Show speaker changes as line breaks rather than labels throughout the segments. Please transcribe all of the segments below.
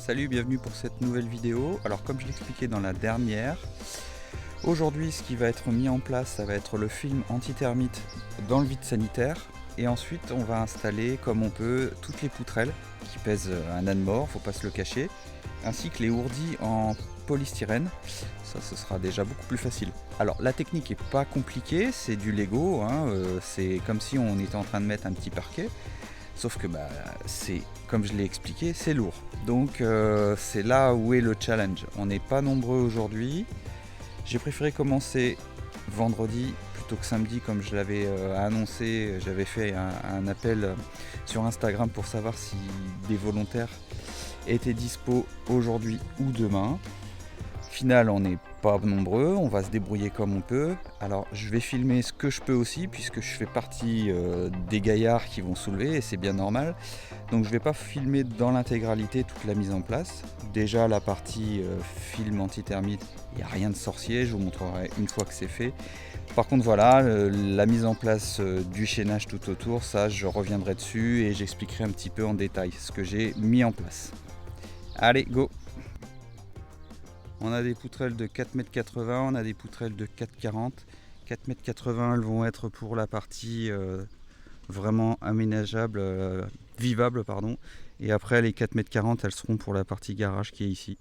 Salut, bienvenue pour cette nouvelle vidéo. Alors comme je l'expliquais dans la dernière, aujourd'hui ce qui va être mis en place, ça va être le film anti-termite dans le vide sanitaire. Et ensuite on va installer comme on peut toutes les poutrelles qui pèsent un âne mort, faut pas se le cacher, ainsi que les ourdis en polystyrène. Ça ce sera déjà beaucoup plus facile. Alors la technique est pas compliquée, c'est du Lego, hein, c'est comme si on était en train de mettre un petit parquet. Sauf que c'est, comme je l'ai expliqué, c'est lourd. Donc c'est là où est le challenge. On n'est pas nombreux aujourd'hui. J'ai préféré commencer vendredi plutôt que samedi comme je l'avais annoncé. J'avais fait un appel sur Instagram pour savoir si des volontaires étaient dispo aujourd'hui ou demain. Final, on n'est pas nombreux, on va se débrouiller comme on peut. Alors je vais filmer ce que je peux aussi puisque je fais partie des gaillards qui vont soulever et c'est bien normal. Donc je ne vais pas filmer dans l'intégralité toute la mise en place. Déjà la partie film anti-termite, il n'y a rien de sorcier, je vous montrerai une fois que c'est fait. Par contre voilà, la mise en place du chaînage tout autour, ça je reviendrai dessus et j'expliquerai un petit peu en détail ce que j'ai mis en place. Allez, go! On a des poutrelles de 4,80 m, on a des poutrelles de 4,40 m. 4,80 m, elles vont être pour la partie vraiment aménageable, vivable, pardon. Et après les 4,40 m, elles seront pour la partie garage qui est ici.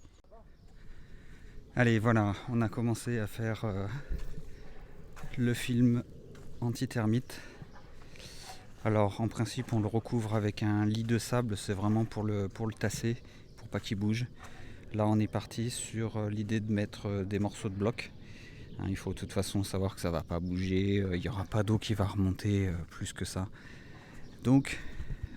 Allez, voilà, on a commencé à faire le film anti-termite. Alors en principe on le recouvre avec un lit de sable, c'est vraiment pour le tasser, pour pas qu'il bouge. Là on est parti sur l'idée de mettre des morceaux de bloc. Il faut de toute façon savoir que ça ne va pas bouger, il n'y aura pas d'eau qui va remonter plus que ça. Donc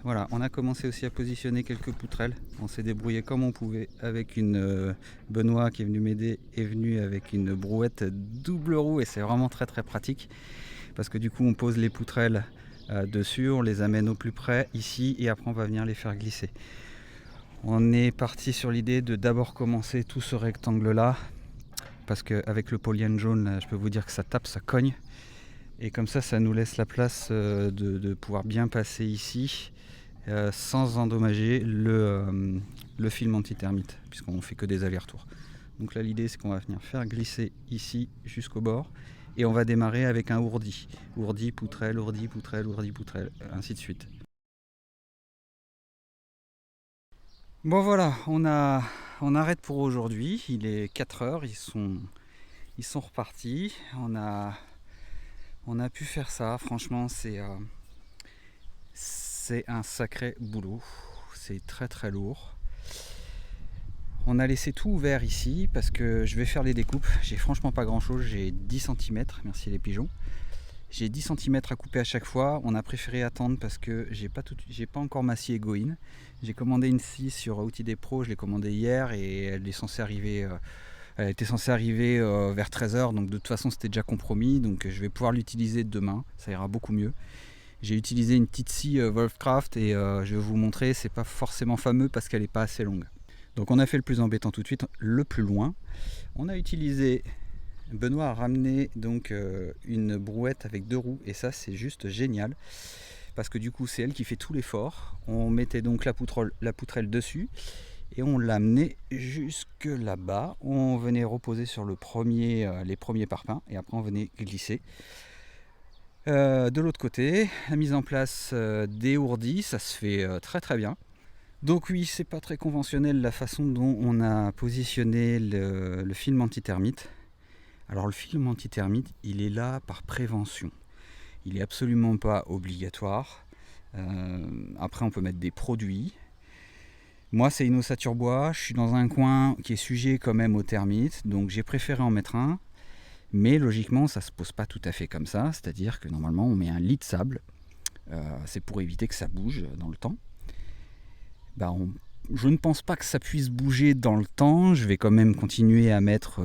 voilà, on a commencé aussi à positionner quelques poutrelles. On s'est débrouillé comme on pouvait avec une Benoît qui est venu m'aider, est venu avec une brouette double roue et c'est vraiment très très pratique. Parce que du coup on pose les poutrelles dessus, on les amène au plus près ici et après on va venir les faire glisser. On est parti sur l'idée de d'abord commencer tout ce rectangle là parce qu'avec le polyène jaune là, je peux vous dire que ça tape, ça cogne et comme ça nous laisse la place de pouvoir bien passer ici sans endommager le film anti-termite puisqu'on fait que des allers-retours. Donc là l'idée c'est qu'on va venir faire glisser ici jusqu'au bord et on va démarrer avec un ourdi, poutrelle, ourdi, poutrelle, ainsi de suite. Bon voilà, on arrête pour aujourd'hui, il est 4 heures, ils sont repartis, on a pu faire ça, franchement c'est un sacré boulot, c'est très très lourd. On a laissé tout ouvert ici parce que je vais faire les découpes, j'ai franchement pas grand chose, j'ai 10 cm, merci les pigeons. J'ai 10 cm à couper à chaque fois. On a préféré attendre parce que j'ai pas encore ma scie Egoin. J'ai commandé une scie sur Outils des Pros, je l'ai commandée hier et elle était censée arriver vers 13 h. Donc de toute façon c'était déjà compromis. Donc je vais pouvoir l'utiliser demain, ça ira beaucoup mieux. J'ai utilisé une petite scie Wolfcraft et je vais vous montrer, c'est pas forcément fameux parce qu'elle n'est pas assez longue. Donc on a fait le plus embêtant tout de suite, le plus loin. On a utilisé... Benoît a ramené donc une brouette avec 2 roues et ça c'est juste génial parce que du coup c'est elle qui fait tout l'effort. On mettait donc la poutrelle dessus et on l'amenait jusque là-bas. On venait reposer sur les premiers parpaings et après on venait glisser. De l'autre côté, la mise en place des ourdis, ça se fait très très bien. Donc oui, c'est pas très conventionnel la façon dont on a positionné le film anti-termite. Alors le film anti-termite, il est là par prévention. Il n'est absolument pas obligatoire. Après, on peut mettre des produits. Moi, c'est une ossature bois. Je suis dans un coin qui est sujet quand même aux termites. Donc j'ai préféré en mettre un. Mais logiquement, ça ne se pose pas tout à fait comme ça. C'est-à-dire que normalement, on met un lit de sable. C'est pour éviter que ça bouge dans le temps. Je ne pense pas que ça puisse bouger dans le temps. Je vais quand même continuer à mettre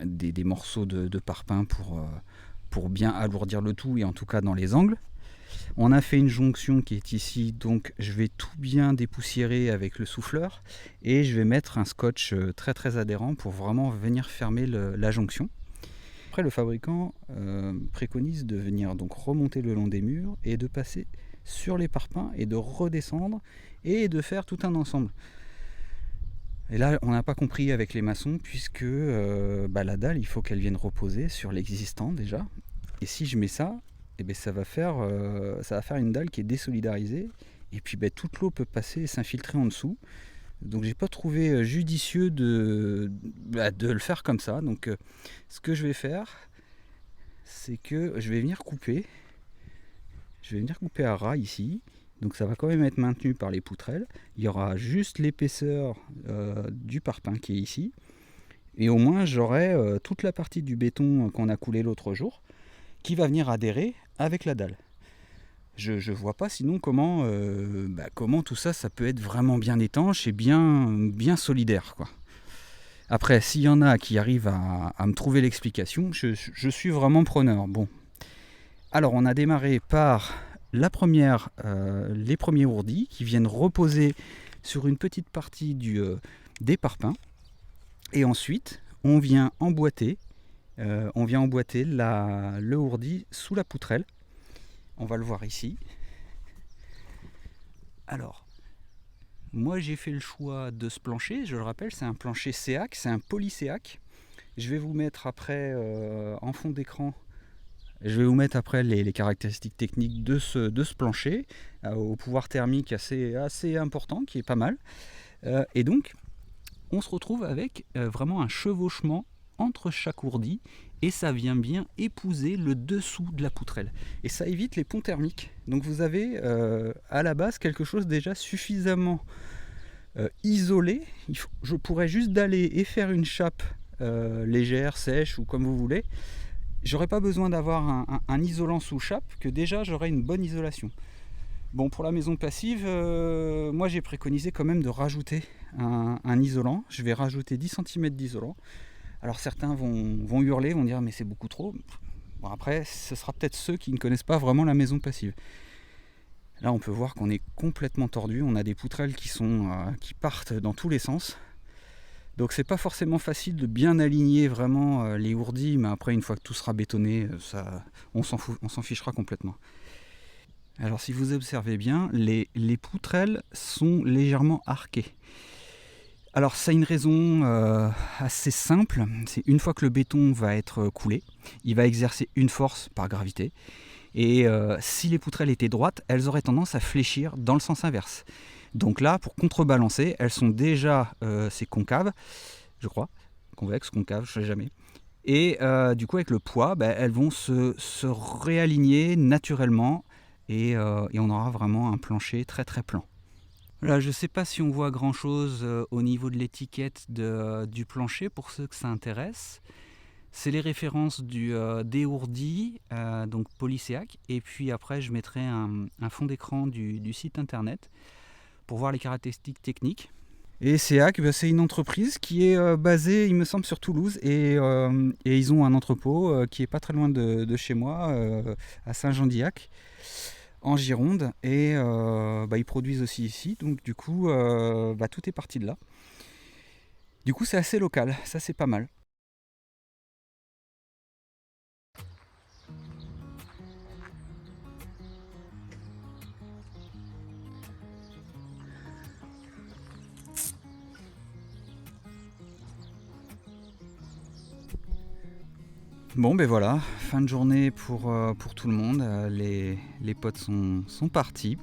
des morceaux de parpaing pour bien alourdir le tout et en tout cas dans les angles. On a fait une jonction qui est ici, donc je vais tout bien dépoussiérer avec le souffleur et je vais mettre un scotch très très adhérent pour vraiment venir fermer la jonction. Après le fabricant préconise de venir donc remonter le long des murs et de passer sur les parpaings et de redescendre et de faire tout un ensemble. Et là, on n'a pas compris avec les maçons, puisque la dalle, il faut qu'elle vienne reposer sur l'existant déjà. Et si je mets ça, ça va faire une dalle qui est désolidarisée. Et puis toute l'eau peut passer et s'infiltrer en dessous. Donc j'ai pas trouvé judicieux de le faire comme ça. Donc ce que je vais faire, c'est que je vais venir couper. Je vais venir couper à ras ici. Donc ça va quand même être maintenu par les poutrelles. Il y aura juste l'épaisseur du parpaing qui est ici. Et au moins j'aurai toute la partie du béton qu'on a coulé l'autre jour qui va venir adhérer avec la dalle. Je vois pas sinon comment tout ça peut être vraiment bien étanche et bien solidaire, quoi. Après, s'il y en a qui arrivent à me trouver l'explication, je suis vraiment preneur. Bon. Alors on a démarré par les premiers ourdis qui viennent reposer sur une petite partie des parpaings. Et ensuite, on vient emboîter le ourdi sous la poutrelle. On va le voir ici. Alors, moi j'ai fait le choix de ce plancher. Je le rappelle, c'est un plancher SEAC, c'est un polyséac. Je vais vous mettre après en fond d'écran. Je vais vous mettre après les caractéristiques techniques de ce plancher, au pouvoir thermique assez important, qui est pas mal. Et donc, on se retrouve avec vraiment un chevauchement entre chaque ourdi, et ça vient bien épouser le dessous de la poutrelle. Et ça évite les ponts thermiques. Donc vous avez à la base quelque chose déjà suffisamment isolé. Je pourrais juste daller et faire une chape légère, sèche ou comme vous voulez. J'aurais pas besoin d'avoir un isolant sous chape, que déjà j'aurais une bonne isolation. Bon, pour la maison passive, moi j'ai préconisé quand même de rajouter un isolant. Je vais rajouter 10 cm d'isolant. Alors certains vont hurler, vont dire mais c'est beaucoup trop. Bon, après, ce sera peut-être ceux qui ne connaissent pas vraiment la maison passive. Là on peut voir qu'on est complètement tordu. On a des poutrelles qui partent dans tous les sens. Donc c'est pas forcément facile de bien aligner vraiment les ourdis, mais après une fois que tout sera bétonné, on s'en fichera complètement. Alors si vous observez bien, les poutrelles sont légèrement arquées. Alors ça a une raison assez simple, c'est une fois que le béton va être coulé, il va exercer une force par gravité. Et si les poutrelles étaient droites, elles auraient tendance à fléchir dans le sens inverse. Donc là, pour contrebalancer, elles sont déjà c'est concave, je crois, convexe, concave, je ne sais jamais. Et du coup, avec le poids, elles vont se réaligner naturellement et on aura vraiment un plancher très très plan. Là, je ne sais pas si on voit grand chose au niveau de l'étiquette du plancher pour ceux que ça intéresse. C'est les références des ourdis, donc polyséac, et puis après je mettrai un fond d'écran du site internet pour voir les caractéristiques techniques. Et SEAC, c'est une entreprise qui est basée, il me semble, sur Toulouse, et ils ont un entrepôt qui est pas très loin de chez moi, à Saint-Jean-d'Illac, en Gironde, et ils produisent aussi ici, donc du coup tout est parti de là. Du coup c'est assez local, ça c'est pas mal. Bon voilà, fin de journée pour tout le monde, les potes sont partis.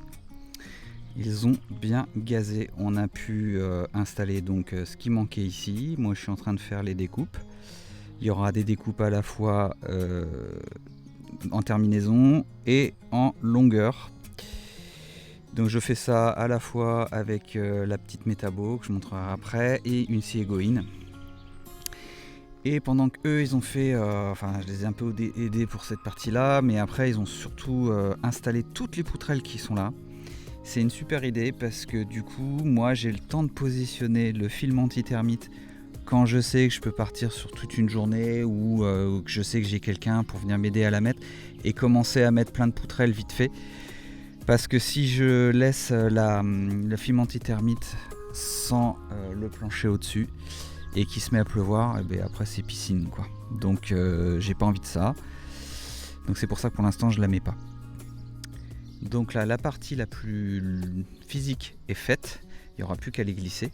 Ils ont bien gazé, on a pu installer donc ce qui manquait ici. Moi je suis en train de faire les découpes. Il y aura des découpes à la fois en terminaison et en longueur. Donc je fais ça à la fois avec la petite métabo que je montrerai après et une scie égoïne. Et pendant qu'eux ils ont fait, je les ai un peu aidés pour cette partie là, mais après ils ont surtout installé toutes les poutrelles qui sont là. C'est une super idée parce que du coup moi j'ai le temps de positionner le film anti-termite quand je sais que je peux partir sur toute une journée ou que je sais que j'ai quelqu'un pour venir m'aider à la mettre et commencer à mettre plein de poutrelles vite fait. Parce que si je laisse le film anti-termite sans le plancher au-dessus et qu'il se met à pleuvoir, après c'est piscine quoi. Donc j'ai pas envie de ça. Donc c'est pour ça que pour l'instant je la mets pas. Donc là la partie la plus physique est faite. Il n'y aura plus qu'à les glisser.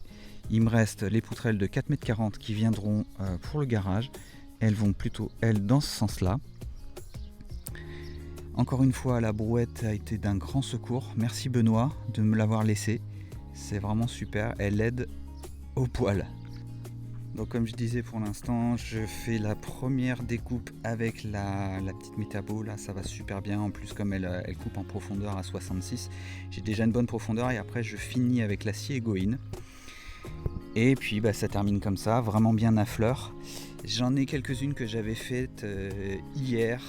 Il me reste les poutrelles de 4,40 m qui viendront pour le garage. Elles vont plutôt, elles, dans ce sens-là. Encore une fois, la brouette a été d'un grand secours. Merci Benoît de me l'avoir laissée. C'est vraiment super. Elle aide au poil. Donc comme je disais, pour l'instant, je fais la première découpe avec la petite métabo. Là, ça va super bien. En plus, comme elle coupe en profondeur à 66, j'ai déjà une bonne profondeur. Et après, je finis avec l'acier Egoin. Et puis, ça termine comme ça, vraiment bien à fleur. J'en ai quelques-unes que j'avais faites hier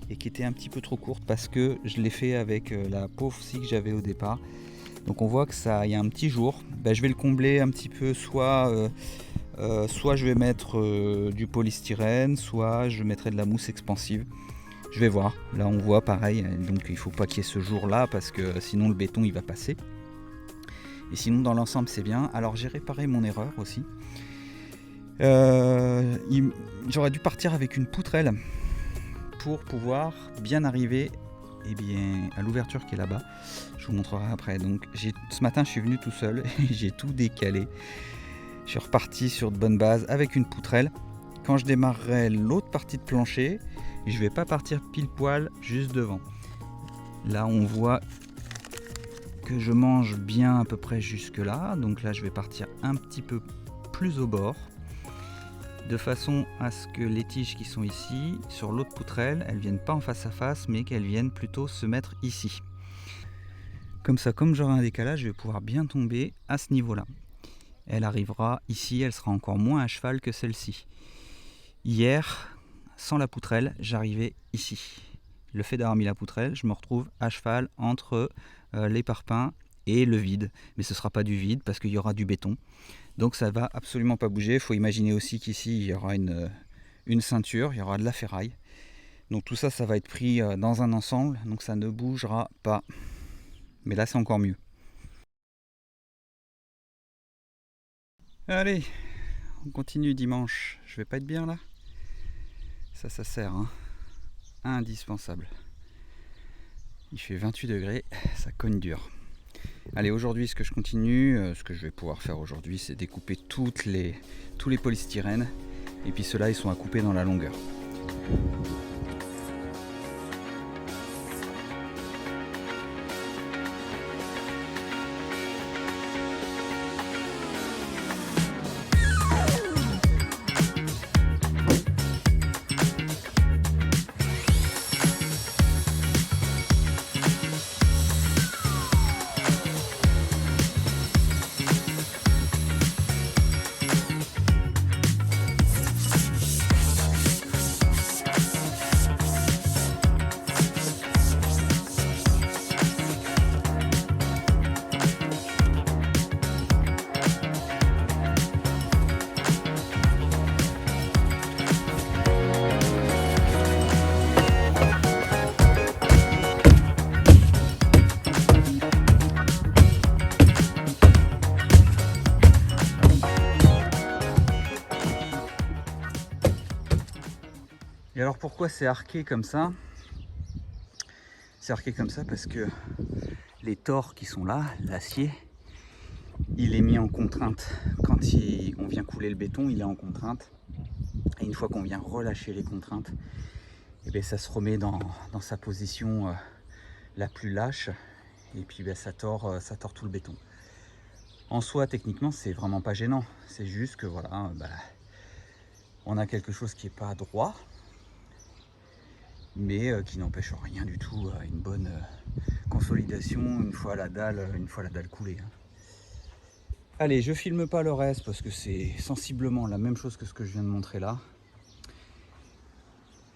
et qui étaient un petit peu trop courtes parce que je l'ai fait avec la pauvre scie que j'avais au départ. Donc on voit que ça, il y a un petit jour. Je vais le combler un petit peu, soit je vais mettre du polystyrène, soit je mettrai de la mousse expansive. Je vais voir. Là on voit pareil, donc il ne faut pas qu'il y ait ce jour-là parce que sinon le béton il va passer. Et sinon dans l'ensemble c'est bien. Alors j'ai réparé mon erreur aussi. J'aurais dû partir avec une poutrelle pour pouvoir bien arriver à l'ouverture qui est là-bas. Je vous montrerai après. Donc ce matin je suis venu tout seul et j'ai tout décalé. Je suis reparti sur de bonnes bases avec une poutrelle. Quand je démarrerai l'autre partie de plancher, je vais pas partir pile poil juste devant. Là on voit que je mange bien à peu près jusque là. Donc là je vais partir un petit peu plus au bord, de façon à ce que les tiges qui sont ici, sur l'autre poutrelle, elles ne viennent pas en face à face, mais qu'elles viennent plutôt se mettre ici. Comme ça, comme j'aurai un décalage, je vais pouvoir bien tomber à ce niveau-là. Elle arrivera ici, elle sera encore moins à cheval que celle-ci. Hier, sans la poutrelle, j'arrivais ici. Le fait d'avoir mis la poutrelle, je me retrouve à cheval entre les parpaings et le vide. Mais ce ne sera pas du vide parce qu'il y aura du béton. Donc ça va absolument pas bouger. Il faut imaginer aussi qu'ici il y aura une ceinture, il y aura de la ferraille. Donc tout ça, ça va être pris dans un ensemble, donc ça ne bougera pas. Mais là c'est encore mieux. Allez, on continue dimanche. Je vais pas être bien là. Ça sert, hein. Indispensable. Il fait 28 degrés, ça cogne dur. Allez, aujourd'hui, ce que je continue, ce que je vais pouvoir faire aujourd'hui, c'est découper tous les polystyrènes. Et puis ceux-là, ils sont à couper dans la longueur. Et alors pourquoi c'est arqué comme ça? C'est arqué comme ça parce que les tors qui sont là, l'acier, il est mis en contrainte. Quand on vient couler le béton, il est en contrainte. Et une fois qu'on vient relâcher les contraintes, et bien ça se remet dans sa position la plus lâche. Et puis ça tord tout le béton. En soi, techniquement, c'est vraiment pas gênant. C'est juste que voilà, on a quelque chose qui n'est pas droit, mais qui n'empêche rien du tout à une bonne consolidation une fois la dalle coulée. Allez, je filme pas le reste parce que c'est sensiblement la même chose que ce que je viens de montrer là.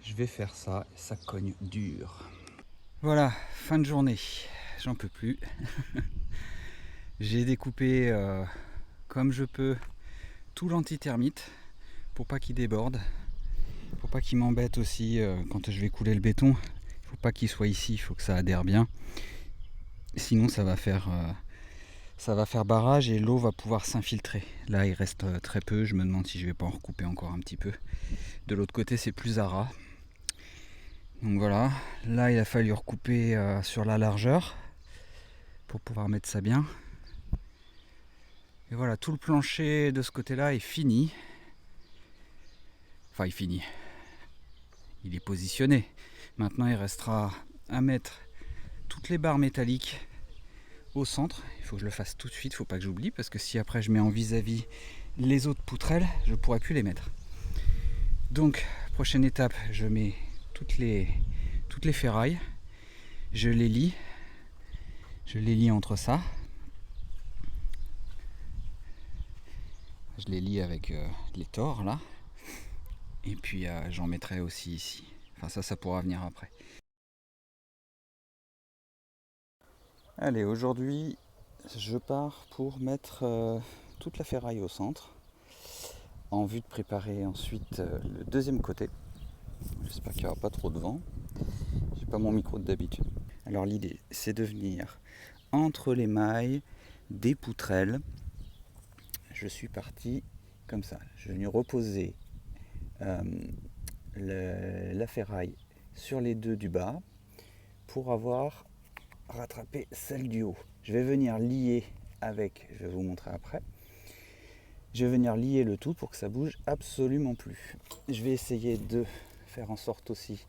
Je vais faire ça, ça cogne dur. Voilà, fin de journée, j'en peux plus. J'ai découpé comme je peux tout l'antithermite pour pas qu'il déborde, pour pas qu'il m'embête aussi quand je vais couler le béton. Il faut pas qu'il soit ici, il faut que ça adhère bien. Sinon ça va faire barrage et l'eau va pouvoir s'infiltrer. Là il reste très peu, je me demande si je vais pas en recouper encore un petit peu. De l'autre côté c'est plus à ras. Donc voilà, là il a fallu recouper sur la largeur pour pouvoir mettre ça bien. Et voilà, tout le plancher de ce côté-là est fini. Enfin, il finit. Il est positionné. Maintenant, il restera à mettre toutes les barres métalliques au centre. Il faut que je le fasse tout de suite, il ne faut pas que j'oublie, parce que si après je mets en vis-à-vis les autres poutrelles, je ne pourrai plus les mettre. Donc, prochaine étape, je mets toutes les ferrailles. Je les lie entre ça. Je les lie avec les tors là. Et puis j'en mettrai aussi ici. Enfin ça pourra venir après. Allez, aujourd'hui je pars pour mettre toute la ferraille au centre, en vue de préparer ensuite le deuxième côté. J'espère qu'il n'y aura pas trop de vent. J'ai pas mon micro d'habitude. Alors l'idée c'est de venir entre les mailles des poutrelles. Je suis parti comme ça. Je suis venu reposer la ferraille sur les deux du bas pour avoir rattrapé celle du haut. Je vais venir lier avec, je vais vous montrer après, je vais venir lier le tout pour que ça bouge absolument plus. Je vais essayer de faire en sorte aussi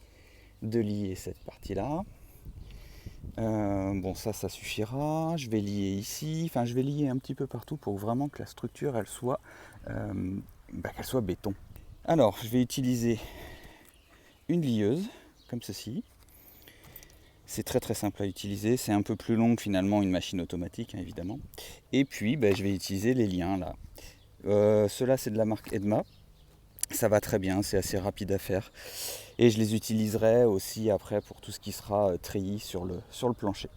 de lier cette partie là. Bon ça suffira. Je vais lier ici, enfin je vais lier un petit peu partout pour vraiment que la structure elle soit qu'elle soit béton. Alors je vais utiliser une lieuse comme ceci. C'est très très simple à utiliser, c'est un peu plus long que finalement une machine automatique hein, évidemment. Et puis je vais utiliser les liens là. Ceux-là c'est de la marque Edma. Ça va très bien, c'est assez rapide à faire. Et je les utiliserai aussi après pour tout ce qui sera treillis sur le plancher.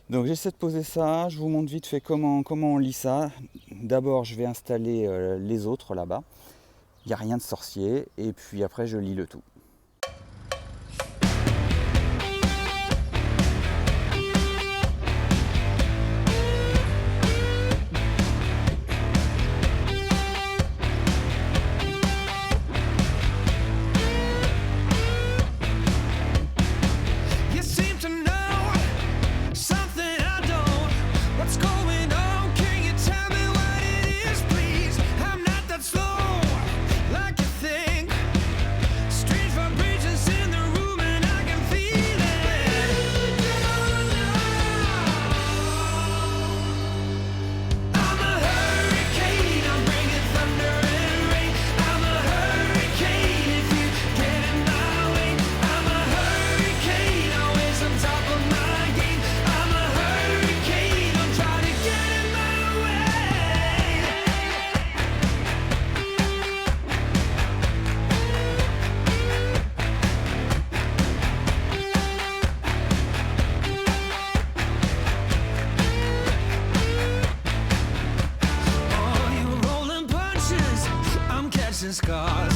Donc j'essaie de poser ça, je vous montre vite fait comment on lit ça. D'abord je vais installer les autres là-bas. Il n'y a rien de sorcier et puis après je lis le tout.
Scars.